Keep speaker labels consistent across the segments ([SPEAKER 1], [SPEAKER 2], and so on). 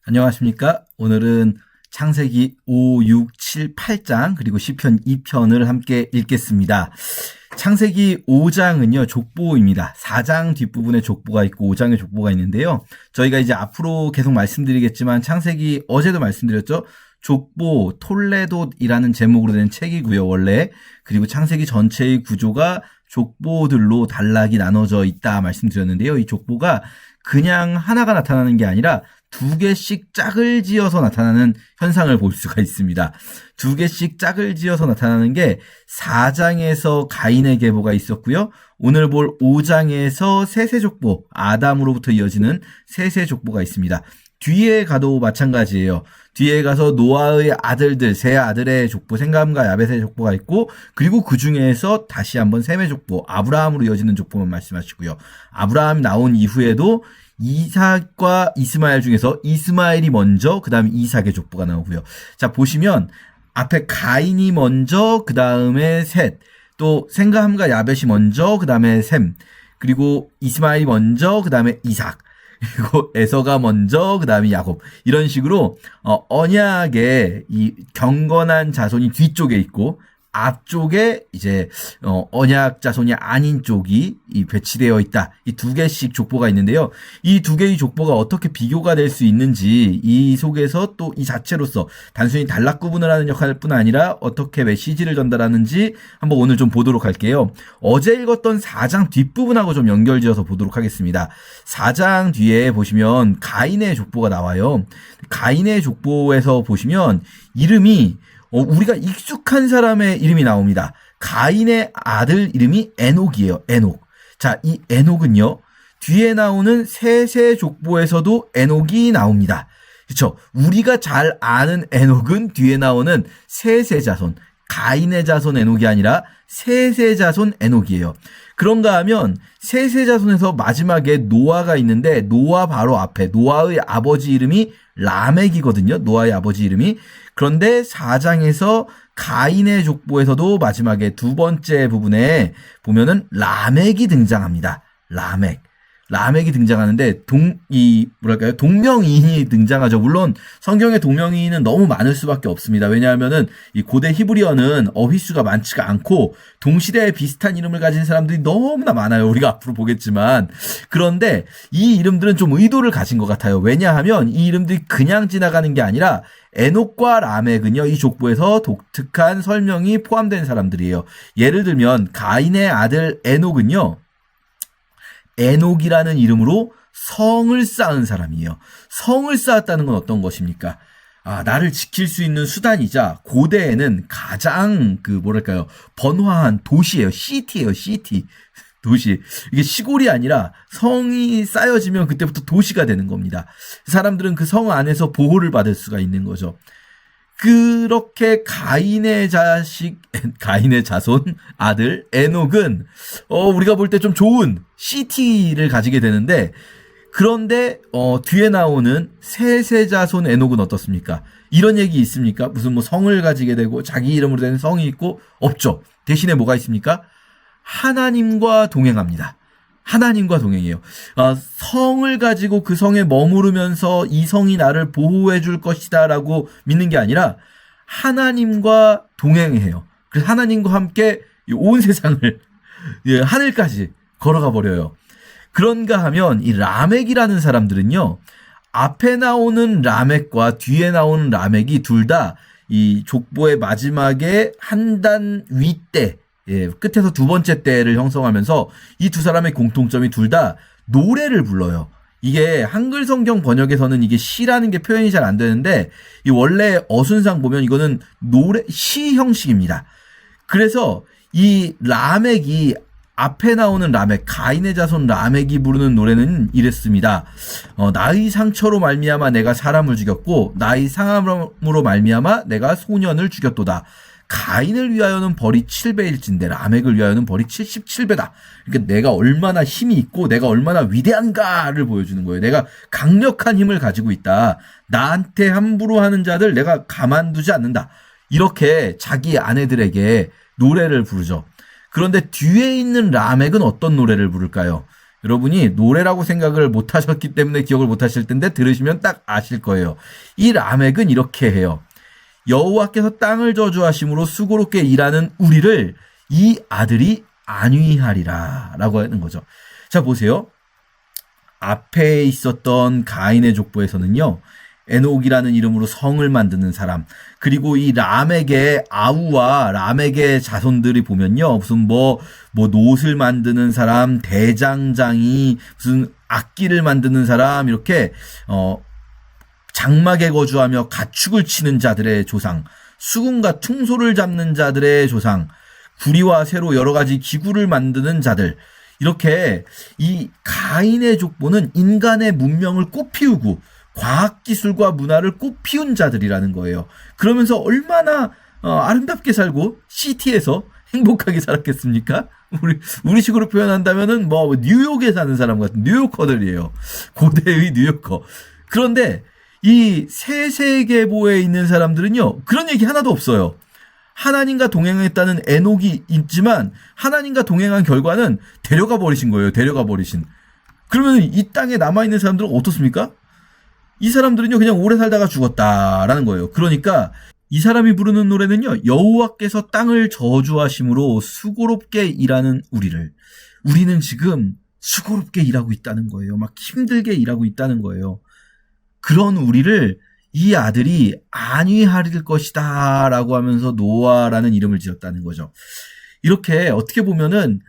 [SPEAKER 1] 안녕하십니까? 오늘은 창세기 5, 6, 7, 8장 그리고 시편 2편을 함께 읽겠습니다. 창세기 5장은요, 족보입니다. 4장 뒷부분에 족보가 있고 5장에 족보가 있는데요. 저희가 이제 앞으로 계속 말씀드리겠지만 창세기 어제도 말씀드렸죠. 족보 톨레돗이라는 제목으로 된 책이고요, 원래. 그리고 창세기 전체의 구조가 족보들로 단락이 나눠져 있다 말씀드렸는데요. 이 족보가 그냥 하나가 나타나는 게 아니라 두 개씩 짝을 지어서 나타나는 현상을 볼 수가 있습니다. 두 개씩 짝을 지어서 나타나는 게 4장에서 가인의 계보가 있었고요. 오늘 볼 5장에서 셋의 족보, 아담으로부터 이어지는 셋의 족보가 있습니다. 뒤에 가도 마찬가지예요. 뒤에 가서 노아의 아들들, 세 아들의 족보, 셈감과 야벳의 족보가 있고, 그리고 그 중에서 다시 한번 셈의 족보, 아브라함으로 이어지는 족보만 말씀하시고요. 아브라함이 나온 이후에도 이삭과 이스마엘 중에서 이스마엘이 먼저, 그 다음에 이삭의 족보가 나오고요. 자, 보시면 앞에 가인이 먼저, 그 다음에 셋, 또 셈감과 야벳이 먼저, 그 다음에 셈, 그리고 이스마엘이 먼저, 그 다음에 이삭, 그리고 에서가 먼저, 그 다음에 야곱. 이런 식으로 언약의 이 경건한 자손이 뒤쪽에 있고, 앞쪽에 이제 언약 자손이 아닌 쪽이 배치되어 있다. 이 두 개씩 족보가 있는데요. 이 두 개의 족보가 어떻게 비교가 될 수 있는지, 이 속에서 또 이 자체로서 단순히 단락 구분을 하는 역할뿐 아니라 어떻게 메시지를 전달하는지 한번 오늘 좀 보도록 할게요. 어제 읽었던 4장 뒷부분하고 좀 연결지어서 보도록 하겠습니다. 4장 뒤에 보시면 가인의 족보가 나와요. 가인의 족보에서 보시면 이름이 우리가 익숙한 사람의 이름이 나옵니다. 가인의 아들 이름이 에녹이에요. 에녹. 자, 이 에녹은요, 뒤에 나오는 셋의 족보에서도 에녹이 나옵니다. 그렇죠? 우리가 잘 아는 에녹은 뒤에 나오는 셋의 자손, 가인의 자손 에녹이 아니라 셋의 자손 에녹이에요. 그런가 하면 셋의 자손에서 마지막에 노아가 있는데, 노아 바로 앞에 노아의 아버지 이름이 라멕이거든요. 노아의 아버지 이름이. 그런데 4장에서 가인의 족보에서도 마지막에 두 번째 부분에 보면은 라멕이 등장합니다. 라멕이 등장하는데 동명이인이 등장하죠. 물론 성경에 동명이인은 너무 많을 수밖에 없습니다. 왜냐하면은 이 고대 히브리어는 어휘수가 많지가 않고 동시대에 비슷한 이름을 가진 사람들이 너무나 많아요. 우리가 앞으로 보겠지만. 그런데 이 이름들은 좀 의도를 가진 것 같아요. 왜냐하면 이 이름들이 그냥 지나가는 게 아니라 에녹과 라멕은요, 이 족보에서 독특한 설명이 포함된 사람들이에요. 예를 들면 가인의 아들 에녹은요, 에녹이라는 이름으로 성을 쌓은 사람이에요. 성을 쌓았다는 건 어떤 것입니까? 나를 지킬 수 있는 수단이자 고대에는 가장 번화한 도시예요. 시티예요. 시티. 도시. 이게 시골이 아니라 성이 쌓여지면 그때부터 도시가 되는 겁니다. 사람들은 그 성 안에서 보호를 받을 수가 있는 거죠. 그렇게 가인의 자손 아들 에녹은 우리가 볼 때 좀 좋은 시티를 가지게 되는데, 그런데 뒤에 나오는 셋의 자손 에녹은 어떻습니까? 이런 얘기 있습니까? 무슨 성을 가지게 되고 자기 이름으로 된 성이 있고? 없죠. 대신에 뭐가 있습니까? 하나님과 동행합니다. 하나님과 동행해요. 성을 가지고 그 성에 머무르면서 이 성이 나를 보호해 줄 것이다 라고 믿는 게 아니라 하나님과 동행해요. 그래서 하나님과 함께 온 세상을 하늘까지 걸어가 버려요. 그런가 하면 이 라멕이라는 사람들은요, 앞에 나오는 라멕과 뒤에 나오는 라멕이 둘 다 이 족보의 마지막에 한 단 윗대, 끝에서 두 번째 때를 형성하면서 이 두 사람의 공통점이 둘 다 노래를 불러요. 이게 한글 성경 번역에서는 이게 시라는 게 표현이 잘 안 되는데, 이 원래 어순상 보면 이거는 시 형식입니다. 그래서 이 라멕이 앞에 나오는 라멕, 가인의 자손 라멕이 부르는 노래는 이랬습니다. 나의 상처로 말미암아 내가 사람을 죽였고 나의 상함으로 말미암아 내가 소년을 죽였도다. 가인을 위하여는 벌이 7배일진데 라멕을 위하여는 벌이 77배다. 그러니까 내가 얼마나 힘이 있고 내가 얼마나 위대한가를 보여주는 거예요. 내가 강력한 힘을 가지고 있다. 나한테 함부로 하는 자들 내가 가만두지 않는다. 이렇게 자기 아내들에게 노래를 부르죠. 그런데 뒤에 있는 라멕은 어떤 노래를 부를까요? 여러분이 노래라고 생각을 못 하셨기 때문에 기억을 못 하실 텐데 들으시면 딱 아실 거예요. 이 라멕은 이렇게 해요. 여호와께서 땅을 저주하심으로 수고롭게 일하는 우리를 이 아들이 안위하리라 라고 하는 거죠. 자, 보세요. 앞에 있었던 가인의 족보에서는요, 에녹이라는 이름으로 성을 만드는 사람, 그리고 이 라멕의 아우와 라멕의 자손들이 보면요, 무슨 뭐 노을 만드는 사람, 대장장이, 무슨 악기를 만드는 사람, 이렇게 장막에 거주하며 가축을 치는 자들의 조상, 수금과 퉁소를 잡는 자들의 조상, 구리와 쇠로 여러 가지 기구를 만드는 자들, 이렇게 이 가인의 족보는 인간의 문명을 꽃피우고 과학기술과 문화를 꽃피운 자들이라는 거예요. 그러면서 얼마나 아름답게 살고 시티에서 행복하게 살았겠습니까? 우리 식으로 표현한다면은 뭐 뉴욕에 사는 사람 같은 뉴요커들이에요. 고대의 뉴요커. 그런데 이 세세계보에 있는 사람들은요, 그런 얘기 하나도 없어요. 하나님과 동행했다는 에녹이 있지만 하나님과 동행한 결과는 데려가 버리신 거예요. 데려가 버리신. 그러면 이 땅에 남아있는 사람들은 어떻습니까? 이 사람들은요, 그냥 오래 살다가 죽었다라는 거예요. 그러니까 이 사람이 부르는 노래는요, 여호와께서 땅을 저주하심으로 수고롭게 일하는 우리는 지금 수고롭게 일하고 있다는 거예요. 막 힘들게 일하고 있다는 거예요. 그런 우리를 이 아들이 안위하릴 것이다 라고 하면서 노아라는 이름을 지었다는 거죠. 이렇게 어떻게 보면은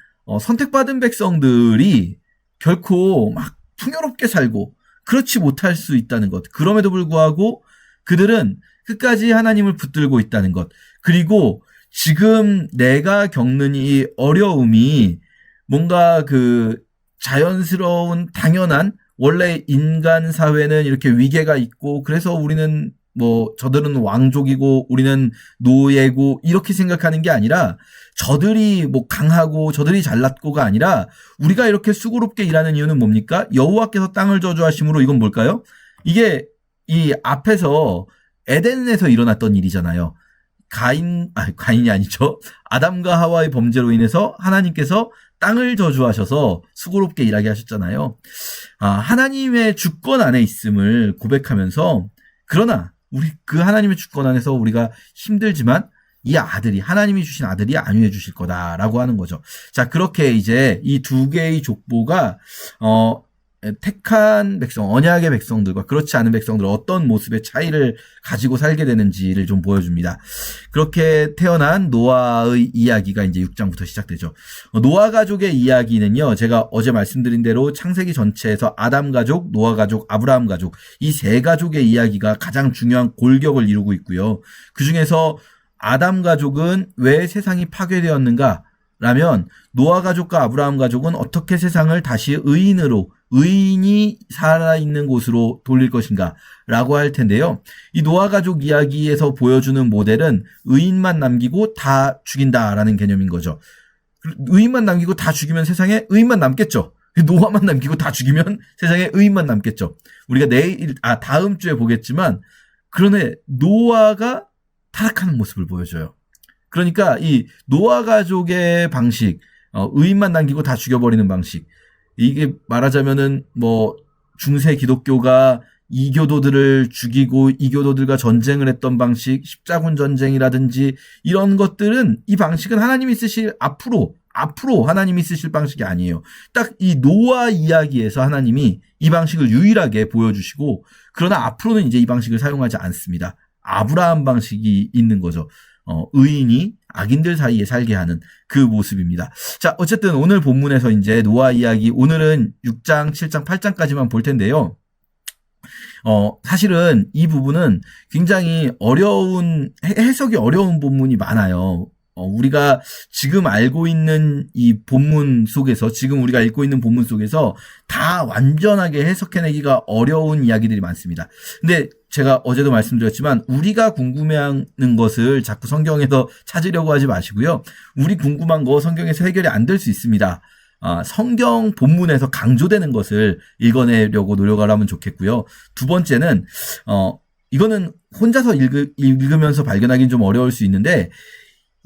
[SPEAKER 1] 선택받은 백성들이 결코 막 풍요롭게 살고 그렇지 못할 수 있다는 것. 그럼에도 불구하고 그들은 끝까지 하나님을 붙들고 있다는 것. 그리고 지금 내가 겪는 이 어려움이 뭔가 그 자연스러운 당연한, 원래 인간 사회는 이렇게 위계가 있고 그래서 우리는 뭐 저들은 왕족이고 우리는 노예고 이렇게 생각하는 게 아니라, 저들이 뭐 강하고 저들이 잘났고가 아니라 우리가 이렇게 수고롭게 일하는 이유는 뭡니까? 여호와께서 땅을 저주하심으로, 이건 뭘까요? 이게 이 앞에서 에덴에서 일어났던 일이잖아요. 가인이 아니죠. 아담과 하와의 범죄로 인해서 하나님께서 땅을 저주하셔서 수고롭게 일하게 하셨잖아요. 하나님의 주권 안에 있음을 고백하면서, 그러나 우리 그 하나님의 주권 안에서 우리가 힘들지만 이 아들이, 하나님이 주신 아들이 안위해 주실 거다라고 하는 거죠. 자, 그렇게 이제 이 두 개의 족보가 택한 백성, 언약의 백성들과 그렇지 않은 백성들 어떤 모습의 차이를 가지고 살게 되는지를 좀 보여줍니다. 그렇게 태어난 노아의 이야기가 이제 6장부터 시작되죠. 노아 가족의 이야기는요, 제가 어제 말씀드린 대로 창세기 전체에서 아담 가족, 노아 가족, 아브라함 가족, 이 세 가족의 이야기가 가장 중요한 골격을 이루고 있고요. 그 중에서 아담 가족은 왜 세상이 파괴되었는가 라면, 노아 가족과 아브라함 가족은 어떻게 세상을 다시 의인이 살아있는 곳으로 돌릴 것인가 라고 할 텐데요. 이 노아 가족 이야기에서 보여주는 모델은 의인만 남기고 다 죽인다라는 개념인 거죠. 의인만 남기고 다 죽이면 세상에 의인만 남겠죠. 노아만 남기고 다 죽이면 세상에 의인만 남겠죠. 우리가 다음 주에 보겠지만, 그러네, 노아가 타락하는 모습을 보여줘요. 그러니까 이 노아 가족의 방식, 의인만 남기고 다 죽여버리는 방식, 이게 말하자면은 뭐 중세 기독교가 이교도들을 죽이고 이교도들과 전쟁을 했던 방식, 십자군 전쟁이라든지 이런 것들은, 이 방식은 하나님이 쓰실 앞으로 하나님이 쓰실 방식이 아니에요. 딱 이 노아 이야기에서 하나님이 이 방식을 유일하게 보여주시고, 그러나 앞으로는 이제 이 방식을 사용하지 않습니다. 아브라함 방식이 있는 거죠. 의인이 악인들 사이에 살게 하는 그 모습입니다. 자, 어쨌든 오늘 본문에서 이제 노아 이야기, 오늘은 6장, 7장, 8장까지만 볼 텐데요. 사실은 이 부분은 굉장히 해석이 어려운 본문이 많아요. 우리가 지금 알고 있는 이 본문 속에서, 지금 우리가 읽고 있는 본문 속에서 다 완전하게 해석해내기가 어려운 이야기들이 많습니다. 근데 제가 어제도 말씀드렸지만, 우리가 궁금해하는 것을 자꾸 성경에서 찾으려고 하지 마시고요. 우리 궁금한 거 성경에서 해결이 안 될 수 있습니다. 성경 본문에서 강조되는 것을 읽어내려고 노력하면 좋겠고요. 두 번째는, 이거는 혼자서 읽으면서 발견하기는 좀 어려울 수 있는데,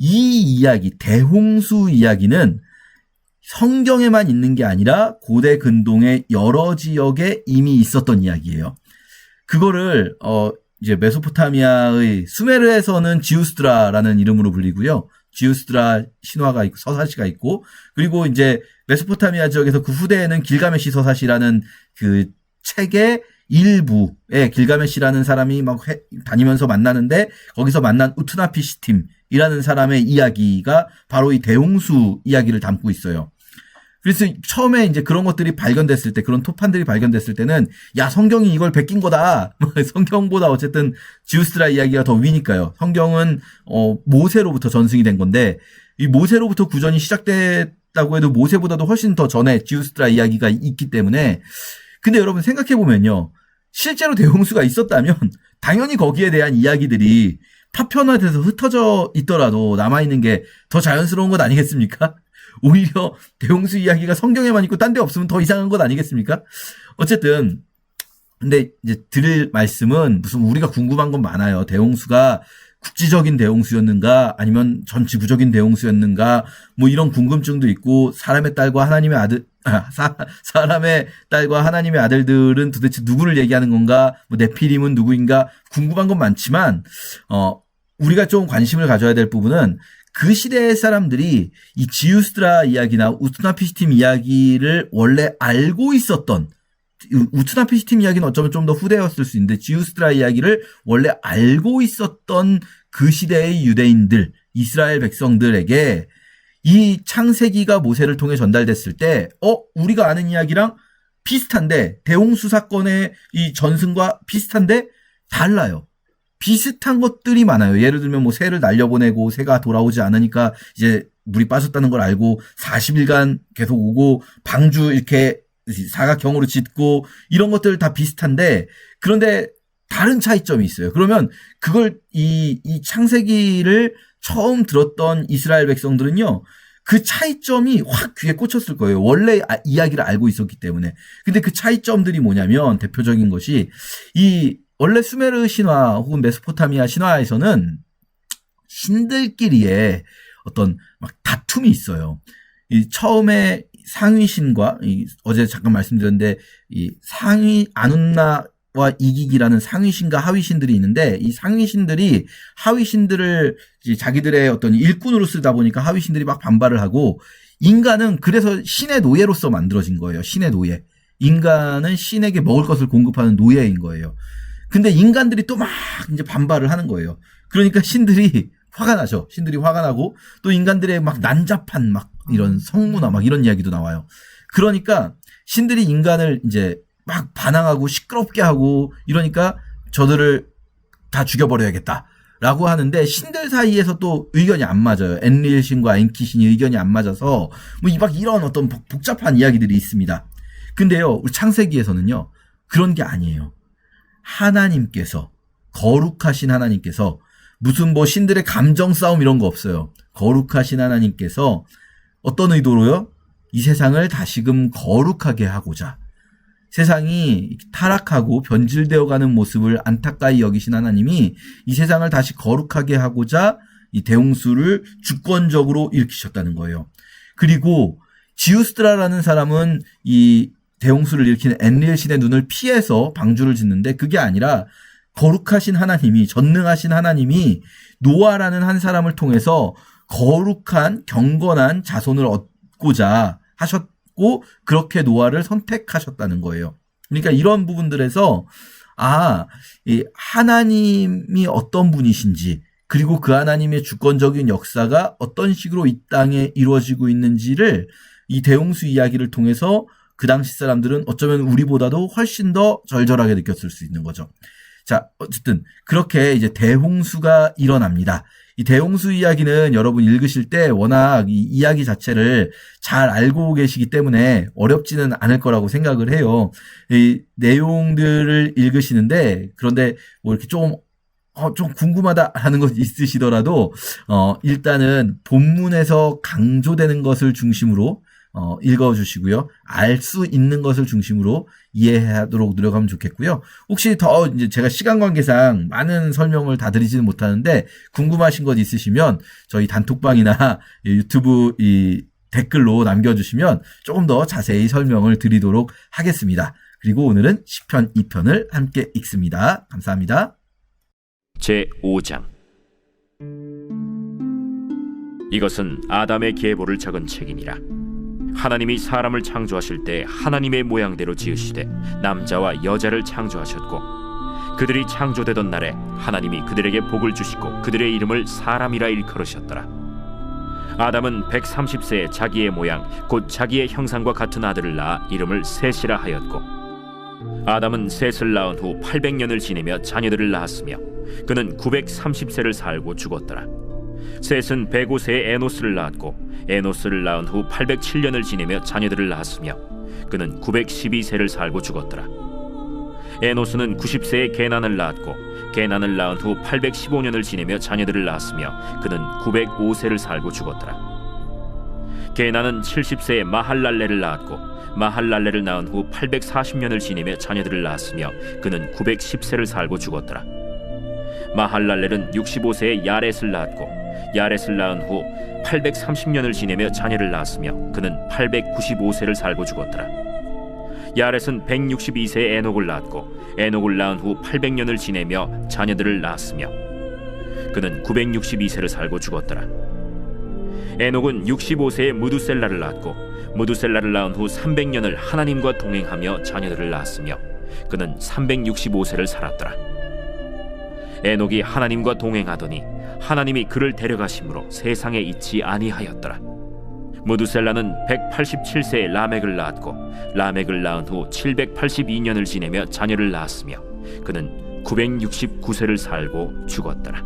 [SPEAKER 1] 이 이야기, 대홍수 이야기는 성경에만 있는 게 아니라 고대 근동의 여러 지역에 이미 있었던 이야기예요. 그거를 이제 메소포타미아의 수메르에서는 지우스드라라는 이름으로 불리고요. 지우스드라 신화가 있고 서사시가 있고, 그리고 이제 메소포타미아 지역에서 그 후대에는 길가메시 서사시라는 그 책의 일부에 길가메시라는 사람이 막 다니면서 만나는데 거기서 만난 우투나피시팀이라는 사람의 이야기가 바로 이 대홍수 이야기를 담고 있어요. 그래서 처음에 이제 그런 것들이 발견됐을 때, 그런 토판들이 발견됐을 때는 야, 성경이 이걸 베낀 거다. 성경보다 어쨌든 지우스드라 이야기가 더 위니까요. 성경은 모세로부터 전승이 된 건데 이 모세로부터 구전이 시작됐다고 해도 모세보다도 훨씬 더 전에 지우스드라 이야기가 있기 때문에. 근데 여러분 생각해 보면요, 실제로 대홍수가 있었다면 당연히 거기에 대한 이야기들이 파편화돼서 흩어져 있더라도 남아있는 게 더 자연스러운 것 아니겠습니까? 오히려 대홍수 이야기가 성경에만 있고 딴 데 없으면 더 이상한 것 아니겠습니까? 어쨌든 근데 이제 드릴 말씀은, 무슨 우리가 궁금한 건 많아요. 대홍수가 국지적인 대홍수였는가 아니면 전 지구적인 대홍수였는가, 뭐 이런 궁금증도 있고, 사람의 딸과 하나님의 아들, 사람의 딸과 하나님의 아들들은 도대체 누구를 얘기하는 건가, 뭐 네피림은 누구인가, 궁금한 건 많지만 우리가 좀 관심을 가져야 될 부분은 그 시대의 사람들이 이 지우스드라 이야기나 우투나피시팀 이야기를 원래 알고 있었던, 우투나피시팀 이야기는 어쩌면 좀 더 후대였을 수 있는데 지우스드라 이야기를 원래 알고 있었던 그 시대의 유대인들, 이스라엘 백성들에게 이 창세기가 모세를 통해 전달됐을 때 우리가 아는 이야기랑 비슷한데, 대홍수 사건의 이 전승과 비슷한데 달라요. 비슷한 것들이 많아요. 예를 들면 뭐 새를 날려보내고 새가 돌아오지 않으니까 이제 물이 빠졌다는 걸 알고 40일간 계속 오고 방주 이렇게 사각형으로 짓고, 이런 것들 다 비슷한데 그런데 다른 차이점이 있어요. 그러면 그걸 이 창세기를 처음 들었던 이스라엘 백성들은요, 그 차이점이 확 귀에 꽂혔을 거예요. 원래 이야기를 알고 있었기 때문에. 근데 그 차이점들이 뭐냐면, 대표적인 것이 원래 수메르 신화 혹은 메소포타미아 신화에서는 신들끼리의 어떤 막 다툼이 있어요. 처음에 상위신과 어제 잠깐 말씀드렸는데 이 상위 아눈나와 이기기라는 상위신과 하위신들이 있는데, 이 상위신들이 하위신들을 자기들의 어떤 일꾼으로 쓰다 보니까 하위신들이 막 반발을 하고, 인간은 그래서 신의 노예로서 만들어진 거예요. 신의 노예. 인간은 신에게 먹을 것을 공급하는 노예인 거예요. 근데 인간들이 또 막 이제 반발을 하는 거예요. 그러니까 신들이 화가 나죠. 신들이 화가 나고, 또 인간들의 막 난잡한 막 이런 성문화 막 이런 이야기도 나와요. 그러니까 신들이 인간을 이제 막 반항하고 시끄럽게 하고 이러니까 저들을 다 죽여버려야겠다라고 하는데, 신들 사이에서 또 의견이 안 맞아요. 엔릴 신과 엔키 신이 의견이 안 맞아서 뭐 막 이런 어떤 복잡한 이야기들이 있습니다. 근데요, 우리 창세기에서는요, 그런 게 아니에요. 하나님께서, 거룩하신 하나님께서, 무슨 뭐 신들의 감정 싸움 이런 거 없어요. 거룩하신 하나님께서 어떤 의도로요? 이 세상을 다시금 거룩하게 하고자, 세상이 타락하고 변질되어 가는 모습을 안타까이 여기신 하나님이 이 세상을 다시 거룩하게 하고자 이 대홍수를 주권적으로 일으키셨다는 거예요. 그리고 지우스드라라는 사람은 이 대홍수를 일으키는 엔릴 신의 눈을 피해서 방주를 짓는데, 그게 아니라 거룩하신 하나님이, 전능하신 하나님이 노아라는 한 사람을 통해서 거룩한 경건한 자손을 얻고자 하셨고, 그렇게 노아를 선택하셨다는 거예요. 그러니까 이런 부분들에서 이 하나님이 어떤 분이신지, 그리고 그 하나님의 주권적인 역사가 어떤 식으로 이 땅에 이루어지고 있는지를 이 대홍수 이야기를 통해서 그 당시 사람들은 어쩌면 우리보다도 훨씬 더 절절하게 느꼈을 수 있는 거죠. 자, 어쨌든 그렇게 이제 대홍수가 일어납니다. 이 대홍수 이야기는 여러분 읽으실 때 워낙 이 이야기 자체를 잘 알고 계시기 때문에 어렵지는 않을 거라고 생각을 해요. 이 내용들을 읽으시는데, 그런데 뭐 이렇게 좀 궁금하다라는 것 있으시더라도 일단은 본문에서 강조되는 것을 중심으로 읽어주시고요. 알 수 있는 것을 중심으로 이해하도록 노력하면 좋겠고요. 혹시 더 이제 제가 시간 관계상 많은 설명을 다 드리지는 못하는데 궁금하신 것 있으시면 저희 단톡방이나 유튜브 댓글로 남겨주시면 조금 더 자세히 설명을 드리도록 하겠습니다. 그리고 오늘은 시편 2편을 함께 읽습니다. 감사합니다.
[SPEAKER 2] 제5장. 이것은 아담의 계보를 적은 책이니라. 하나님이 사람을 창조하실 때 하나님의 모양대로 지으시되 남자와 여자를 창조하셨고, 그들이 창조되던 날에 하나님이 그들에게 복을 주시고 그들의 이름을 사람이라 일컬으셨더라. 아담은 130세에 자기의 모양 곧 자기의 형상과 같은 아들을 낳아 이름을 셋이라 하였고, 아담은 셋을 낳은 후 800년을 지내며 자녀들을 낳았으며 그는 930세를 살고 죽었더라. 셋은 105세에 에노스를 낳았고, 에노스를 낳은 후 807년을 지내며 자녀들을 낳았으며 그는 912세를 살고 죽었더라. 에노스는 90세에 게난을 낳았고, 게난을 낳은 후 815년을 지내며 자녀들을 낳았으며 그는 905세를 살고 죽었더라. 게난은 70세에 마할랄레를 낳았고, 마할랄레를 낳은 후 840년을 지내며 자녀들을 낳았으며 그는 910세를 살고 죽었더라. 마할랄렐은 65세에 야렛을 낳았고, 야렛을 낳은 후 830년을 지내며 자녀를 낳았으며 그는 895세를 살고 죽었더라. 야렛은 162세에 에녹을 낳았고, 에녹을 낳은 후 800년을 지내며 자녀들을 낳았으며 그는 962세를 살고 죽었더라. 에녹은 65세에 무두셀라를 낳았고, 무두셀라를 낳은 후 300년을 하나님과 동행하며 자녀들을 낳았으며 그는 365세를 살았더라. 에녹이 하나님과 동행하더니 하나님이 그를 데려가심으로 세상에 있지 아니하였더라. 무두셀라는 187세에 라멕을 낳았고, 라멕을 낳은 후 782년을 지내며 자녀를 낳았으며 그는 969세를 살고 죽었더라.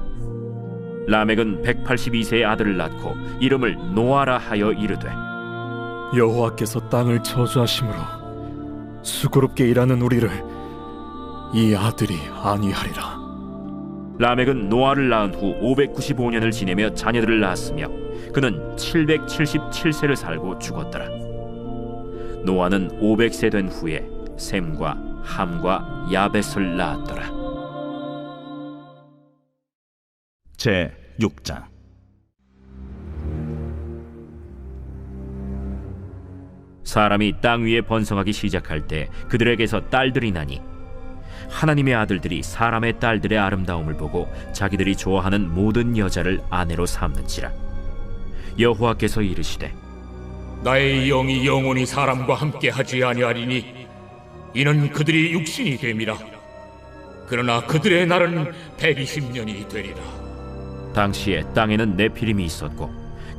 [SPEAKER 2] 라멕은 182세의 아들을 낳고 이름을 노아라 하여 이르되,
[SPEAKER 3] 여호와께서 땅을 저주하심으로 수고롭게 일하는 우리를 이 아들이 안위하리라.
[SPEAKER 2] 라멕은 노아를 낳은 후 595년을 지내며 자녀들을 낳았으며 그는 777세를 살고 죽었더라. 노아는 500세 된 후에 셈과 함과 야벳을 낳았더라.
[SPEAKER 4] 제6장.
[SPEAKER 2] 사람이 땅 위에 번성하기 시작할 때 그들에게서 딸들이 나니, 하나님의 아들들이 사람의 딸들의 아름다움을 보고 자기들이 좋아하는 모든 여자를 아내로 삼는지라. 여호와께서 이르시되,
[SPEAKER 5] 나의 영이 영원히 사람과 함께 하지 아니하리니 이는 그들이 육신이 됨이라. 그러나 그들의 날은 120년이 되리라.
[SPEAKER 2] 당시에 땅에는 네피림이 있었고,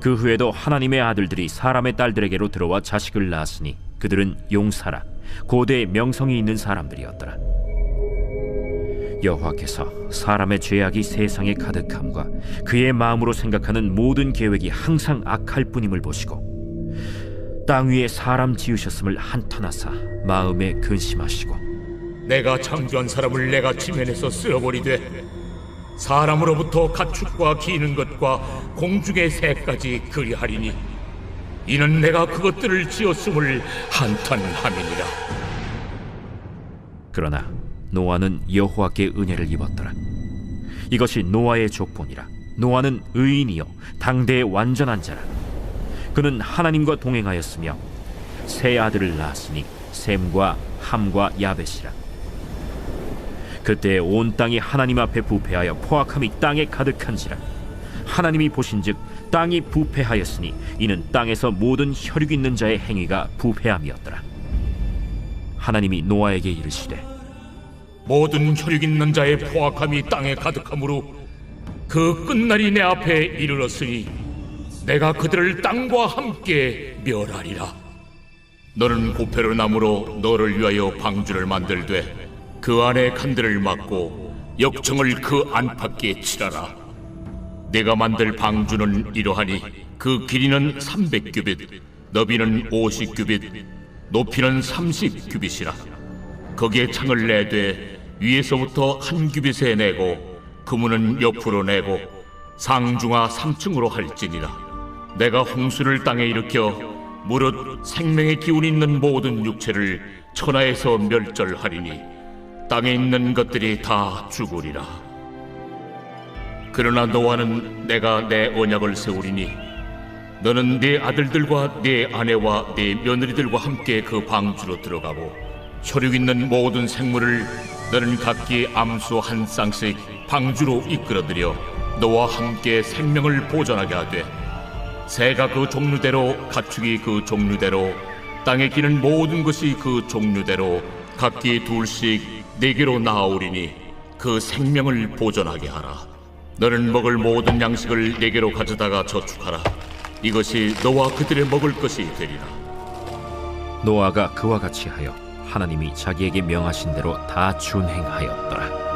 [SPEAKER 2] 그 후에도 하나님의 아들들이 사람의 딸들에게로 들어와 자식을 낳았으니 그들은 용사라 고대의 명성이 있는 사람들이었더라. 여호와께서 사람의 죄악이 세상에 가득함과 그의 마음으로 생각하는 모든 계획이 항상 악할 뿐임을 보시고, 땅 위에 사람 지으셨음을 한탄하사 마음에 근심하시고,
[SPEAKER 5] 내가 창조한 사람을 내가 지면에서 쓸어버리되 사람으로부터 가축과 기는 것과 공중의 새까지 그리하리니 이는 내가 그것들을 지었음을 한탄함이니라.
[SPEAKER 2] 그러나 노아는 여호와께 은혜를 입었더라. 이것이 노아의 족본이라. 노아는 의인이요 당대의 완전한 자라. 그는 하나님과 동행하였으며 세 아들을 낳았으니 셈과 함과 야벳이라. 그때 온 땅이 하나님 앞에 부패하여 포악함이 땅에 가득한지라. 하나님이 보신즉 땅이 부패하였으니 이는 땅에서 모든 혈육 있는 자의 행위가 부패함이었더라. 하나님이 노아에게 이르시되,
[SPEAKER 5] 모든 혈육 있는 자의 포악함이 땅에 가득함으로 그 끝날이 내 앞에 이르렀으니 내가 그들을 땅과 함께 멸하리라. 너는 고페로 나무로 너를 위하여 방주를 만들되 그 안에 칸들을 막고 역청을 그 안팎에 칠하라. 내가 만들 방주는 이러하니 그 길이는 300규빗, 너비는 50규빗, 높이는 30규빗이라. 거기에 창을 내되 위에서부터 한 규빗에 내고 그문은 옆으로 내고 상중하 3층으로 할지니라. 내가 홍수를 땅에 일으켜 무릇 생명의 기운 있는 모든 육체를 천하에서 멸절하리니 땅에 있는 것들이 다 죽으리라. 그러나 노아는 내가 내 언약을 세우리니 너는 네 아들들과 네 아내와 네 며느리들과 함께 그 방주로 들어가고 혈육 있는 모든 생물을 너는 각기 암수 한 쌍씩 방주로 이끌어들여 너와 함께 생명을 보존하게 하되 새가 그 종류대로 가축이 그 종류대로 땅에 기는 모든 것이 그 종류대로 각기 둘씩 네게로 나아오리니 그 생명을 보존하게 하라. 너는 먹을 모든 양식을 네게로 가져다가 저축하라. 이것이 너와 그들의 먹을 것이 되리라.
[SPEAKER 2] 노아가 그와 같이 하여 하나님이 자기에게 명하신 대로 다 준행하였더라.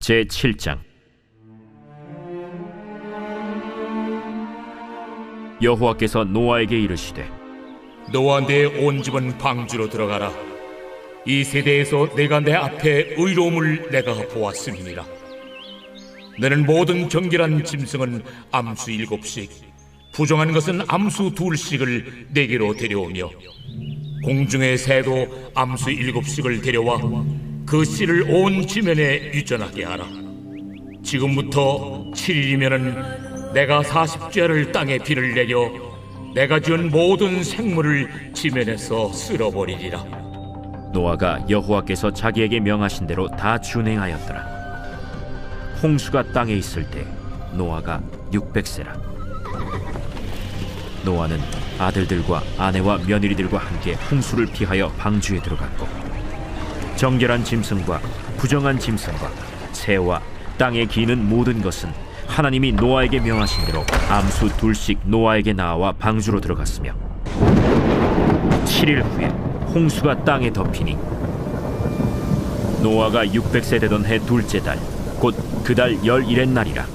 [SPEAKER 2] 제7장. 여호와께서 노아에게 이르시되
[SPEAKER 5] 너와 내 온 집은 방주로 들어가라. 이 세대에서 내가 내 앞에 의로움을 내가 보았음이니라. 너는 모든 정결한 짐승은 암수 7씩, 부정한 것은 암수 2씩을 내게로 데려오며 공중의 새도 암수 7씩을 데려와 그 씨를 온 지면에 유전하게 하라. 지금부터 7일이면은 내가 40죄를 땅에 비를 내려 내가 지은 모든 생물을 지면에서 쓸어버리리라.
[SPEAKER 2] 노아가 여호와께서 자기에게 명하신 대로 다 준행하였더라. 홍수가 땅에 있을 때 노아가 600세라. 노아는 아들들과 아내와 며느리들과 함께 홍수를 피하여 방주에 들어갔고 정결한 짐승과 부정한 짐승과 새와 땅에 기는 모든 것은 하나님이 노아에게 명하신 대로 암수 2씩 노아에게 나와 방주로 들어갔으며 7일 후에 홍수가 땅에 덮이니 노아가 600세 되던 해 둘째 달 곧 그 달 11의 날이라.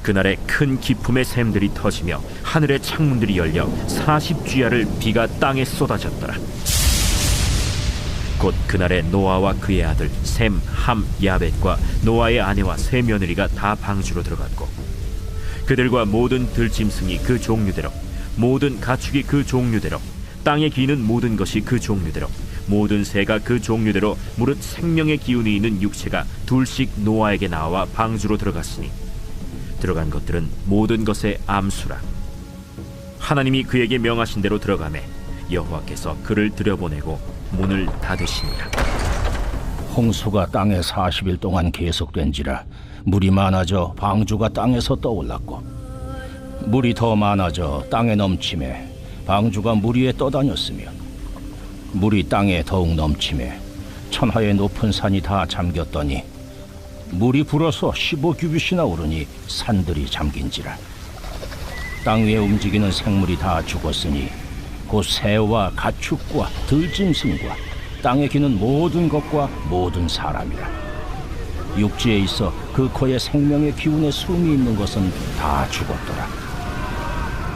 [SPEAKER 2] 그날에 큰 기품의 샘들이 터지며 하늘의 창문들이 열려 40주야를 비가 땅에 쏟아졌더라. 곧 그날에 노아와 그의 아들 셈, 함, 야벳과 노아의 아내와 세 며느리가 다 방주로 들어갔고 그들과 모든 들짐승이 그 종류대로 모든 가축이 그 종류대로 땅에 기는 모든 것이 그 종류대로 모든 새가 그 종류대로 무릇 생명의 기운이 있는 육체가 2씩 노아에게 나와 방주로 들어갔으니 들어간 것들은 모든 것의 암수라. 하나님이 그에게 명하신 대로 들어가매 여호와께서 그를 들여보내고 문을 닫으시니라.
[SPEAKER 4] 홍수가 땅에 40일 동안 계속된지라 물이 많아져 방주가 땅에서 떠올랐고 물이 더 많아져 땅에 넘침에 방주가 물 위에 떠다녔으며 물이 땅에 더욱 넘침에 천하의 높은 산이 다 잠겼더니 물이 불어서 15규빗이나 오르니 산들이 잠긴지라. 땅 위에 움직이는 생물이 다 죽었으니 곧 새와 가축과 들짐승과 땅에 기는 모든 것과 모든 사람이라. 육지에 있어 그 코에 생명의 기운의 숨이 있는 것은 다 죽었더라.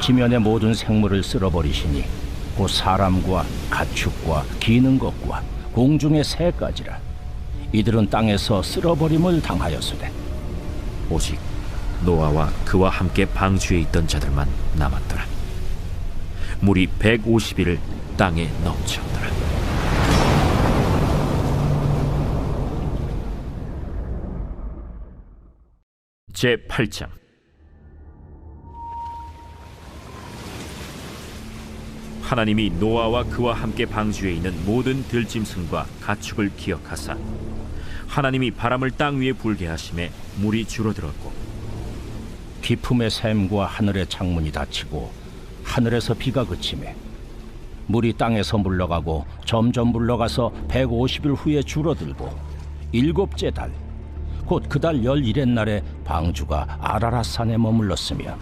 [SPEAKER 4] 지면의 모든 생물을 쓸어버리시니 곧 사람과 가축과 기는 것과 공중의 새까지라. 이들은 땅에서 쓸어버림을 당하였으되
[SPEAKER 2] 오직 노아와 그와 함께 방주에 있던 자들만 남았더라. 물이 150일을 땅에 넘쳤더라. 제8장. 하나님이 노아와 그와 함께 방주에 있는 모든 들짐승과 가축을 기억하사 하나님이 바람을 땅 위에 불게 하심에 물이 줄어들었고
[SPEAKER 4] 기품의 샘과 하늘의 창문이 닫히고 하늘에서 비가 그치매 물이 땅에서 물러가고 점점 물러가서 150일 후에 줄어들고 7째 달 곧 그 달 11의 날에 방주가 아라랏산에 머물렀으며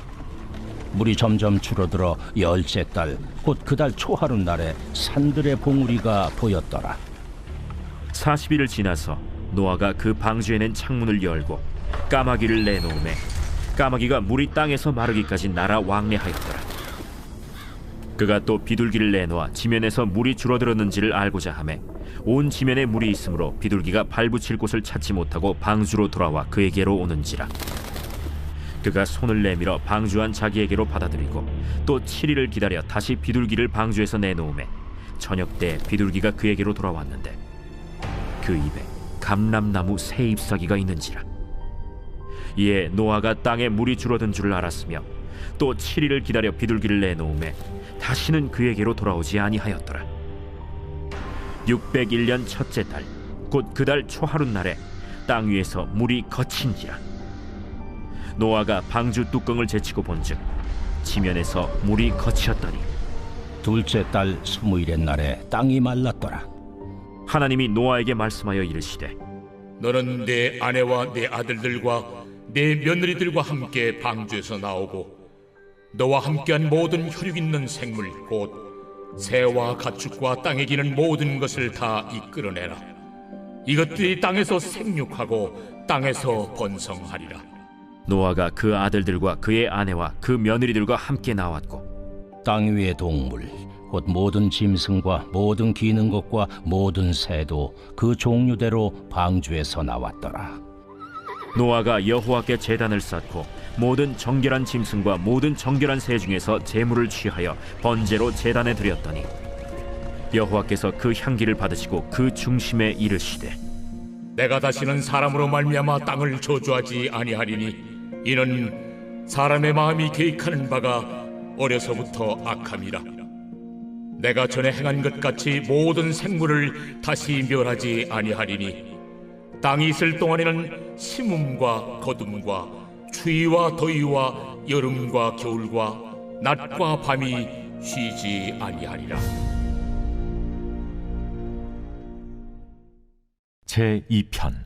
[SPEAKER 4] 물이 점점 줄어들어 10째 달 곧 그 달 초하룻 날에 산들의 봉우리가 보였더라.
[SPEAKER 2] 40일을 지나서 노아가 그 방주에 낸 창문을 열고 까마귀를 내놓음에 까마귀가 물이 땅에서 마르기까지 날아 왕래하였더라. 그가 또 비둘기를 내놓아 지면에서 물이 줄어들었는지를 알고자 하매 온 지면에 물이 있으므로 비둘기가 발붙일 곳을 찾지 못하고 방주로 돌아와 그에게로 오는지라. 그가 손을 내밀어 방주한 자기에게로 받아들이고 또 7일을 기다려 다시 비둘기를 방주에서 내놓음에 저녁 때 비둘기가 그에게로 돌아왔는데 그 입에 감람나무 새 잎사귀가 있는지라. 이에 노아가 땅에 물이 줄어든 줄을 알았으며 또 7일을 기다려 비둘기를 내놓음에 다시는 그에게로 돌아오지 아니하였더라. 601년 첫째 달 곧 그 달 초하룻날에 땅 위에서 물이 거친지라. 노아가 방주 뚜껑을 제치고 본즉 지면에서 물이 거치었더니
[SPEAKER 4] 둘째 달 20일의 날에 땅이 말랐더라.
[SPEAKER 2] 하나님이 노아에게 말씀하여 이르시되
[SPEAKER 5] 너는 내 아내와 내 아들들과 내 며느리들과 함께 방주에서 나오고 너와 함께한 모든 혈육 있는 생물 곧 새와 가축과 땅에 기는 모든 것을 다 이끌어내라. 이것들이 땅에서 생육하고 땅에서 번성하리라.
[SPEAKER 2] 노아가 그 아들들과 그의 아내와 그 며느리들과 함께 나왔고
[SPEAKER 4] 땅 위의 동물 곧 모든 짐승과 모든 기는 것과 모든 새도 그 종류대로 방주에서 나왔더라.
[SPEAKER 2] 노아가 여호와께 제단을 쌓고 모든 정결한 짐승과 모든 정결한 새 중에서 제물을 취하여 번제로 제단에 드렸더니 여호와께서 그 향기를 받으시고 그 중심에 이르시되
[SPEAKER 5] 내가 다시는 사람으로 말미암아 땅을 저주하지 아니하리니 이는 사람의 마음이 계획하는 바가 어려서부터 악함이라. 내가 전에 행한 것 같이 모든 생물을 다시 멸하지 아니하리니 땅이 있을 동안에는 심음과 거둠과 추위와 더위와 여름과 겨울과 낮과 밤이 쉬지 아니하리라.
[SPEAKER 2] 제2편.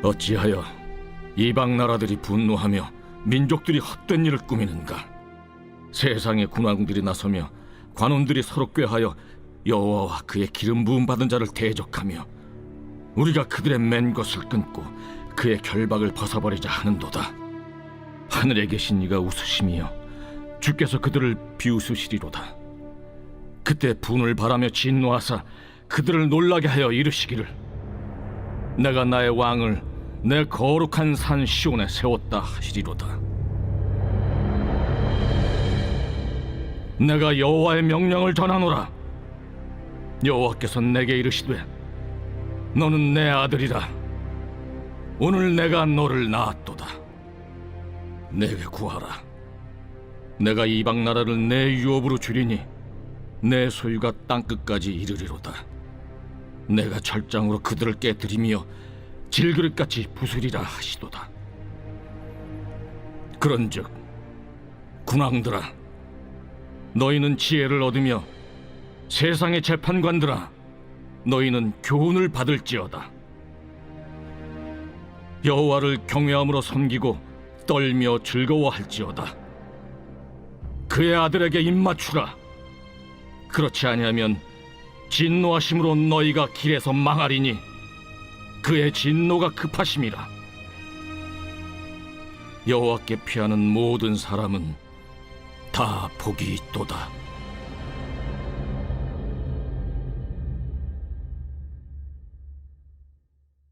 [SPEAKER 3] 어찌하여 이방 나라들이 분노하며 민족들이 헛된 일을 꾸미는가? 세상의 군왕들이 나서며 관원들이 서로 꾀하여 여호와와 그의 기름 부음 받은 자를 대적하며 우리가 그들의 맨 것을 끊고 그의 결박을 벗어버리자 하는도다. 하늘에 계신 이가 웃으시며 주께서 그들을 비웃으시리로다. 그때 분을 바라며 진노하사 그들을 놀라게 하여 이르시기를 내가 나의 왕을 내 거룩한 산 시온에 세웠다 하시리로다. 내가 여호와의 명령을 전하노라. 여호와께서 내게 이르시되 너는 내 아들이라. 오늘 내가 너를 낳았도다. 내게 구하라. 내가 이방 나라를 내 유업으로 주리니 내 소유가 땅끝까지 이르리로다. 내가 철장으로 그들을 깨뜨리며 질그릇같이 부수리라 하시도다. 그런즉 군왕들아, 너희는 지혜를 얻으며 세상의 재판관들아, 너희는 교훈을 받을지어다. 여호와를 경외함으로 섬기고 떨며 즐거워할지어다. 그의 아들에게 입맞추라. 그렇지 아니하면 진노하심으로 너희가 길에서 망하리니 그의 진노가 급하심이라. 여호와께 피하는 모든 사람은 다 복이 있도다.